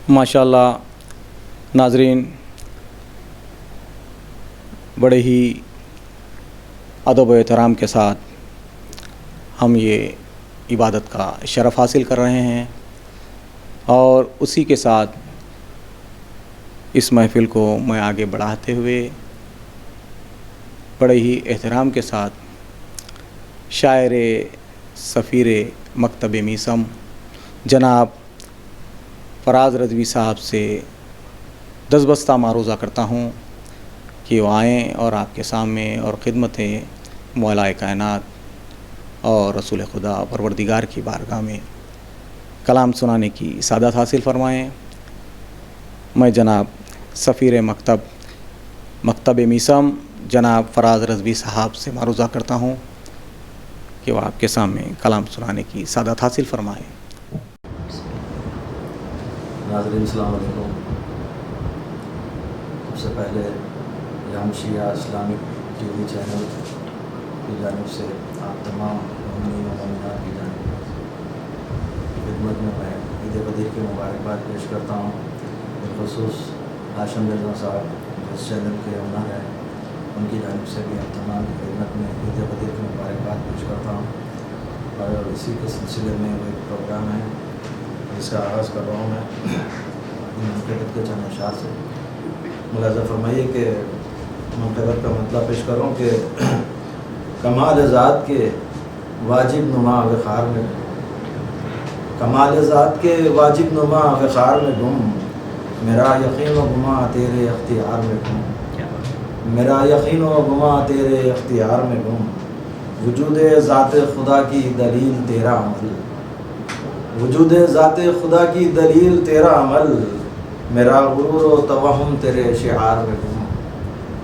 ماشاءاللہ ناظرین، بڑے ہی ادب و احترام کے ساتھ ہم یہ عبادت کا شرف حاصل کر رہے ہیں، اور اسی کے ساتھ اس محفل کو میں آگے بڑھاتے ہوئے بڑے ہی احترام کے ساتھ شاعر سفیر مکتب میثم جناب فراز رضوی صاحب سے دستبستہ معروضہ کرتا ہوں کہ وہ آئیں اور آپ کے سامنے اور خدمت مولا کائنات اور رسول خدا پروردگار کی بارگاہ میں کلام سنانے کی سعادت حاصل فرمائیں۔ میں جناب سفیر مکتب میثم جناب فراز رضوی صاحب سے معروضہ کرتا ہوں کہ وہ آپ کے سامنے کلام سنانے کی سعادت حاصل فرمائیں۔ ناظرین السلام علیکم۔ سب سے پہلے یام شیعہ اسلامک ٹی وی چینل کی جانب سے آپ تمام مومنین و مومنات کی جانب خدمت میں عید بدیع کی مبارکباد پیش کرتا ہوں۔ بالخصوص ہاشم رضا صاحب جو اس چینل کے اونر ہیں، ان کی جانب سے بھی تمام کی خدمت میں عید بدیع کی مبارکباد پیش کرتا ہوں۔ اور اسی کے سلسلے میں وہ ایک پروگرام ہے جس کا آغاز کر رہا ہوں میں منقبت کے چند اشعار سے۔ ملاحظہ فرمائیے کہ منقبت کا مطلب پیش کر رہا ہوں کہ کمال ذات کے واجب نما وقار میں، کمال ذات کے واجب نما وقار میں گم، میرا یقین و گما تیرے اختیار میں گم، میرا یقین و گما تیرے اختیار میں گم، وجود ذات خدا کی دلیل تیرا عمل، وجود ذات خدا کی دلیل تیرا عمل، میرا غرور و توہم تیرے شعار میں گم،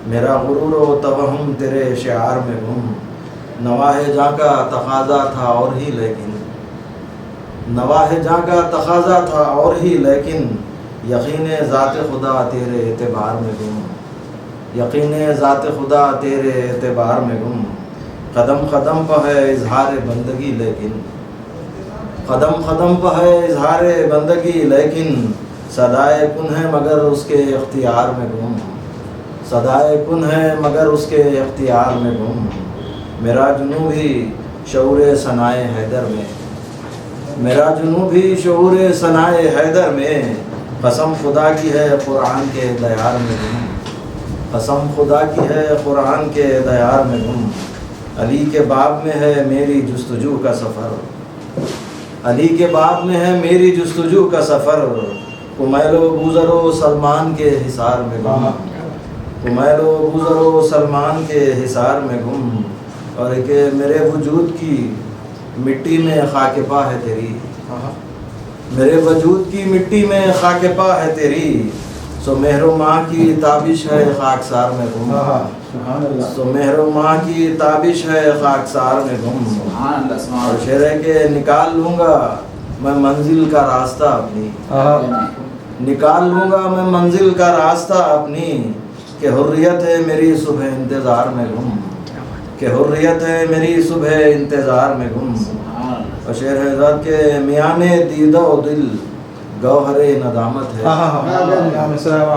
میرا غرور و توہم تیرے شعار میں گم، نواہ جاں کا تقاضا تھا اور ہی لیکن، نواہ جاں کا تقاضا تھا اور ہی لیکن، یقین ذات خدا تیرے اعتبار میں گم، یقین ذات خدا تیرے اعتبار میں گم، قدم قدم پہ ہے اظہار بندگی لیکن، قدم قدم پہ ہے اظہار بندگی لیکن، صدائے کن ہے مگر اس کے اختیار میں گم، صدائے کن ہے مگر اس کے اختیار میں گم، میرا جنوں بھی شعور ثنائے حیدر میں، میرا جنوں بھی شعور ثنائے حیدر میں، قسم خدا کی ہے قرآن کے دیار میں گم، قسم خدا کی ہے قرآن کے دیار میں گم، علی کے باب میں ہے میری جستجو کا سفر، علی کے باب میں ہے میری جستجو کا سفر، کمیل و گوزر و سلمان کے حصار میں گم، کمیل و گوزر و سلمان کے حصار میں گم، اور کہ میرے وجود کی مٹی میں خاک پا ہے تیری، میرے وجود کی مٹی میں خاک پا ہے تیری، سو مہر و ماہ کی تابش ہے خاکسار میں گم، سو مہر و ماہ کی تابش ہے خاکسار میں گم، اور شعر ہے کہ نکال لوں گا میں منزل کا راستہ اپنی، نکال لوں گا میں منزل کا راستہ اپنی، کہ حریت ہے میری صبح انتظار میں گم، کہ حریت ہے میری صبح انتظار میں گم، اور شعر ہے ذات کے میان دیدہ و دل گوہر ندامت ہے،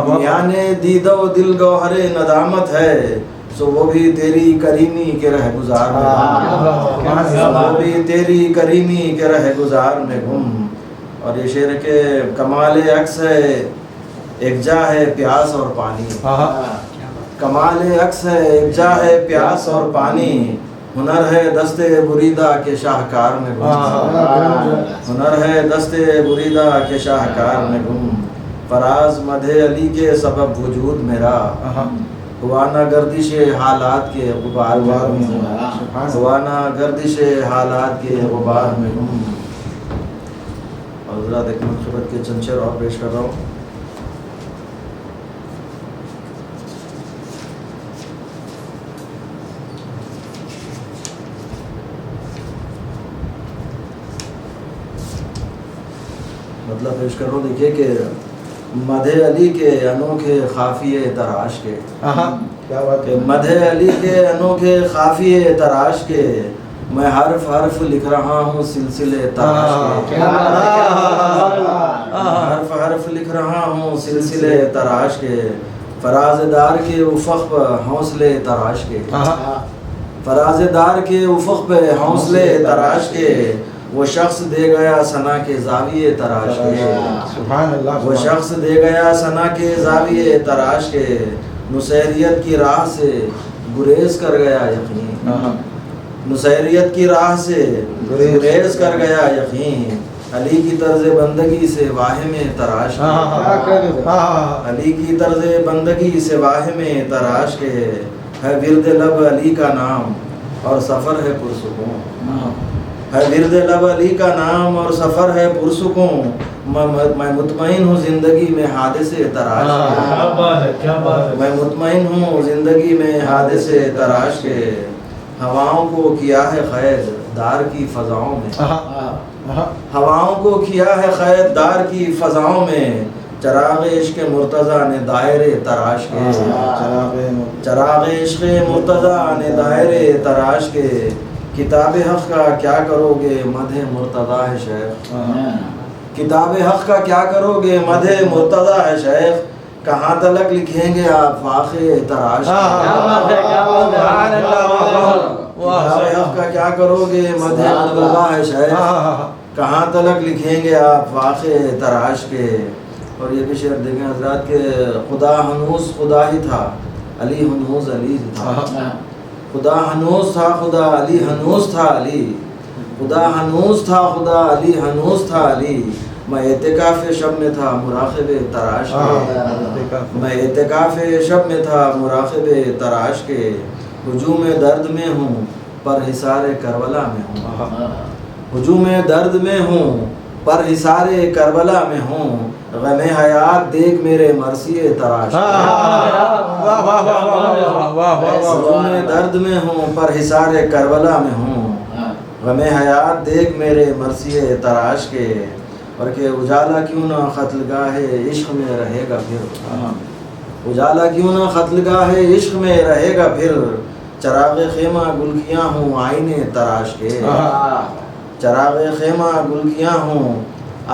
میان دیدہ و دل گوہر ندامت ہے، سو وہ بھی تیری کریمی کے رہ گزار میں گم، وہ بھی تیری کریمی کے رہ گزار میں گم، اور یہ شعر کے کمال عکس ہے ایک جا ہے پیاس اور پانی، کمال عکس ہے ایک جا ہے پیاس اور پانی، ہنر ہے دست بریدہ کے شاہکار میں گم، ہنر ہے دست بریدہ کے شاہکار میں گم، فراز مدح علی کے سبب وجود میرا، ہوا نہ گردش حالات کے غبار میں گم، ہوا نہ گردش حالات کے غبار میں گم۔ اور حضرات ایک منقبت کے چند شعر اور پیش کر رہا ہوں۔ مطلب پیش کر رہا ہوں، دیکھیے کہ مدح علی کے انوکھے خافیے تراش کے، مدح علی کے انوکھے خافیے تراش کے، میں حرف حرف لکھ رہا ہوں سلسلے تراش کے، حرف حرف لکھ رہا ہوں سلسلے تراش کے، فراز دار کے افق پہ حوصلے تراش کے، فراز دار کے افق پہ حوصلے تراش کے، وہ شخص دے گیا ثنا کے زاویے تراش کے، سبحان اللہ، وہ شخص دے گیا ثنا کے زاویے تراش کے، نصیریت کی راہ سے گریز کر گیا یقین، نصیریت کی راہ سے گریز کر گیا یقین، علی کی طرز بندگی سے واہم تراش کے، علی کی طرز بندگی سے واہم تراش کے، ہے ورد لب علی کا نام اور سفر ہے پرسکون، ہے ورد لب علی کا نام اور سفر ہے پرسکون، میں مطمئن ہوں زندگی میں حادثے تراش کے، میں مطمئن ہوں زندگی میں حادثے تراش کے، ہواؤں کو کیا ہے قید دار کی فضاؤں میں، ہواؤں کو کیا ہے قید دار کی فضاؤں میں، چراغ عشق مرتضیٰ نے دائرے تراش کے، چراغ عشق مرتضیٰ نے دائرے تراش کے، کتاب حق کا کیا کرو گے مدح مرتضیٰ ہے شیخ، کتاب حق کا کیا کرو گے مدح مرتضیٰ ہے شیخ، کہاں تلک لکھیں گے آپ واقع تراش کے، کتاب حق کا کیا کرو گے مدح مرتضیٰ ہے شیخ، کہاں تلک لکھیں گے آپ واقع تراش کے۔ اور یہ بھی شعر دیکھیں حضرات کہ خدا ہنوز خدا ہی تھا، علی ہنوز علی تھا، خدا ہنوز تھا، خدا علی ہنوز تھا، علی خدا ہنوز تھا، خدا علی ہنوز تھا، علی میں اعتکاف شب میں تھا مراقب تراش کے، میں اعتکاف شب میں تھا مراقب تراش کے، ہجوم درد میں ہوں پر حصار کربلا میں ہوں، ہجوم درد میں ہوں پر حصار کربلا میں ہوں، غم حیات دیکھ میرے مرثی تراش ہجوم درد میں ہوں پر حصار کربلا میں ہوں، غم حیات دیکھ میرے مرثی تراش کے، اور کہ اجالا کیوں نہ قتلگاہ عشق میں رہے گا پھر، اجالا کیوں نہ قتلگاہ عشق میں رہے گا پھر، چراغ خیمہ گلکیاں ہوں آئینے تراش کے، چراغ خیمہ گلکیاں ہوں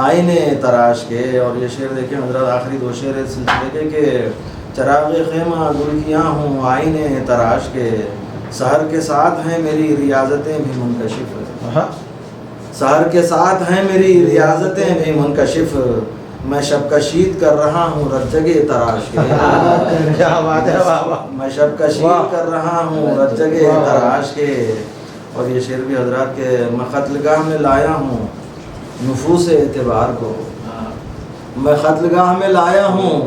آئینے تراش کے۔ اور یہ شعر دیکھیں حضرات، آخری دو شعر اس سلسلے کے کہ چراغ خیمہ گلکیاں ہوں آئینے تراش کے، سحر کے ساتھ ہیں میری ریاضتیں بھی منکشف، سحر کے ساتھ ہیں میری ریاضتیں بھی منکشف، میں شب کشید کر رہا ہوں رجگے تراش کے، میں شب کشید کر رہا ہوں رجگے تراش کے۔ اور یہ شعر بھی حضرات کے میں قتلگاہ میں لایا ہوں نفوس اعتبار کو، میں قتلگاہ میں لایا ہوں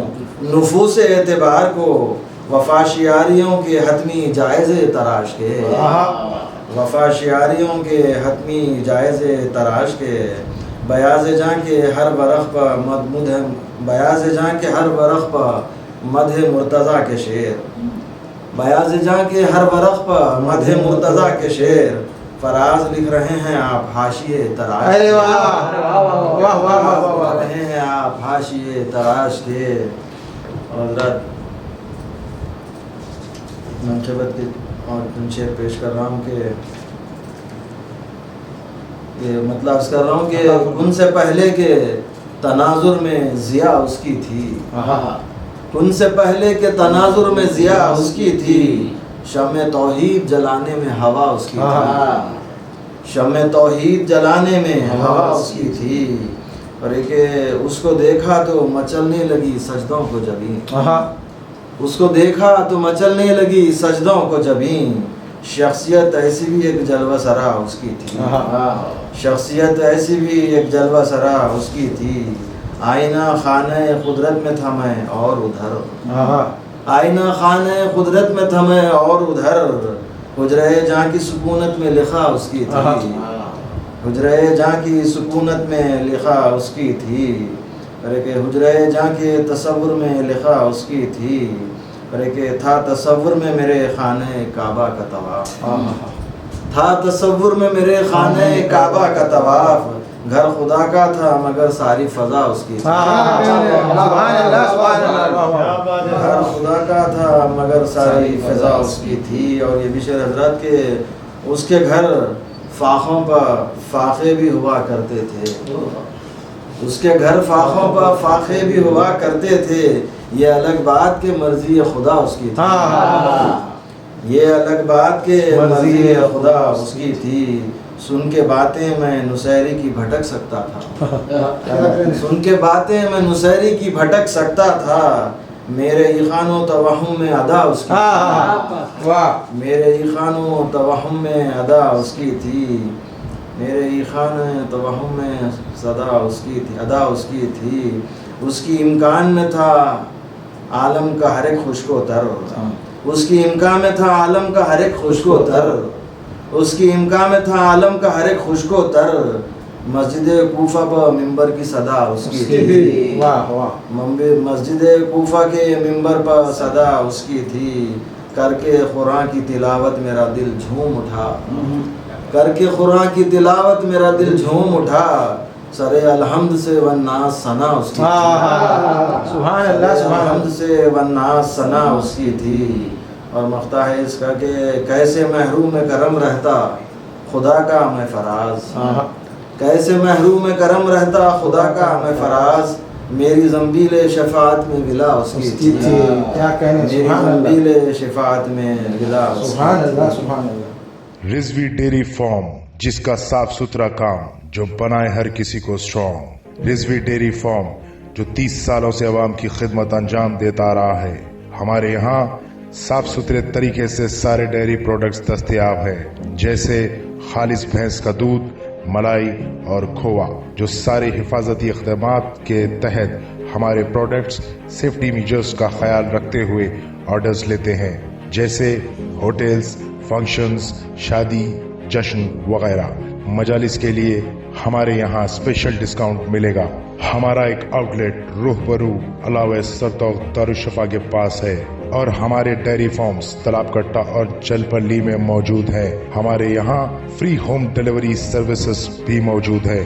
نفوس اعتبار کو، وفا شیاریوں کے حتمی جائزے تراش کے، وفا شیاریوں کے حتمی جائزے تراش کے، بیاض جاں کے ہر برخ پہ بیاض جاں کے ہر برخ پہ مدح مرتضیٰ کے شعر، بیاض جاں کے ہر برخ پہ مدح مرتضیٰ کے شعر، فراز لکھ رہے ہیں آپ حاشیے تراش کے، لکھ رہے ہیں آپ حاشیے تراش کے۔ اور حضرات منقبت کے اور شعر پیش کر رہا ہوں کہ مطلب عرض کر رہا ہوں کہ ان سے پہلے کے تناظر میں ضیا اس کی تھی، ان سے پہلے کے تناظر میں ضیا اس کی تھی، شمع توحید جلانے میں ہوا اس کی تھی، شمع توحید جلانے میں ہوا اس کی تھی، اور ایک اس کو دیکھا تو مچلنے لگی سجدوں کو جبیں، اس کو دیکھا تو مچلنے لگی سجدوں کو جبیں، شخصیت ایسی بھی ایک جلوہ سرا اس کی تھی، شخصیت ایسی بھی ایک جلوہ سرا اس کی تھی، آئینہ خانہ قدرت میں تھا میں اور ادھر، آئینہ خانہ قدرت میں تھا میں اور ادھر، حجرہ جاں کی سکونت میں لکھا اس کی تھی، حجرہ جاں کی سکونت میں لکھا اس کی تھی، اور کہ حجرہ جاں کے تصور میں لکھا اس کی تھی، اور کہ تھا تصور میں میرے خانہ کعبہ کا طواف، تھا تصور میں میرے خانہ کعبہ کا طواف، گھر خدا کا تھا مگر ساری فضا اس کی تھی، گھر خدا کا تھا مگر ساری فضا اس کی تھی۔ اور یہ بھی شعر حضرات کہ اس کے گھر فاخوں پر فاقے بھی ہوا کرتے تھے، اس کے گھر فاخوں پر فاخے بھی ہوا کرتے تھے، یہ الگ بات کہ مرضی خدا اس کی تھی، یہ الگ بات کہ مرضی خدا اس کی تھی، سن کے باتیں میں نصیری کی بھٹک سکتا تھا، سن کے باتیں میں نصیری کی بھٹک سکتا تھا، میرے ایخان و توہم میں ادا اس کی تھی، میرے ایخان و توہم میں ادا اس کی تھی، میرے ایخان توہم میں صدا اس کی تھی، ادا اس کی تھی، اس کی امکان میں تھا عالم کا ہر ایک خشک و تر، اس کی امکان میں تھا عالم کا ہر ایک خشک و تر، اس کی امکان میں تھا عالم کا ہر ایک خشک و تر، مسجد کوفہ پر ممبر کی صدا اس کی تھی، مسجد کوفہ کے ممبر پر صدا اس کی تھی، کر کے قرآن کی تلاوت میرا دل جھوم اٹھا، کر کے قرآن کی تلاوت میرا دل جھوم اٹھا، سر الحمد سے والناس ثنا اس کی تھی، سبحان اللہ سبحان الحمد سے والناس ثنا اس کی تھی، اور مقطع ہے اس کا کہ کیسے محروم کرم رہتا خدا کا میں فراز، کیسے محروم کرم رہتا خدا کا میں فراز، میری زنبیل شفاعت میں ولا اس کی تھی، کیا کہنے، میری زنبیل شفاعت میں ولا اس کی سبحان اللہ سبحان اللہ۔ رضوی ڈیری فارم، جس کا صاف ستھرا کام جو بنائے ہر کسی کو اسٹرانگ، رضوی ڈیری فارم جو 30 سالوں سے عوام کی خدمت انجام دیتا رہا ہے۔ ہمارے یہاں صاف ستھرے طریقے سے سارے ڈیری پروڈکٹس دستیاب ہیں، جیسے خالص بھینس کا دودھ، ملائی اور کھووا، جو سارے حفاظتی اقدامات کے تحت ہمارے پروڈکٹس سیفٹی میجرز کا خیال رکھتے ہوئے آرڈرز لیتے ہیں، جیسے ہوٹلز، فنکشنز، شادی، جشن وغیرہ۔ مجالس کے لیے ہمارے یہاں اسپیشل ڈسکاؤنٹ ملے گا۔ ہمارا ایک آؤٹ لیٹ روح برو علاوہ سرتوق دارالشفا کے پاس ہے، اور ہمارے ڈیری فارمز تلاب کٹا اور چل پلی میں موجود ہیں۔ ہمارے یہاں فری ہوم ڈیلیوری سروسز بھی موجود ہے۔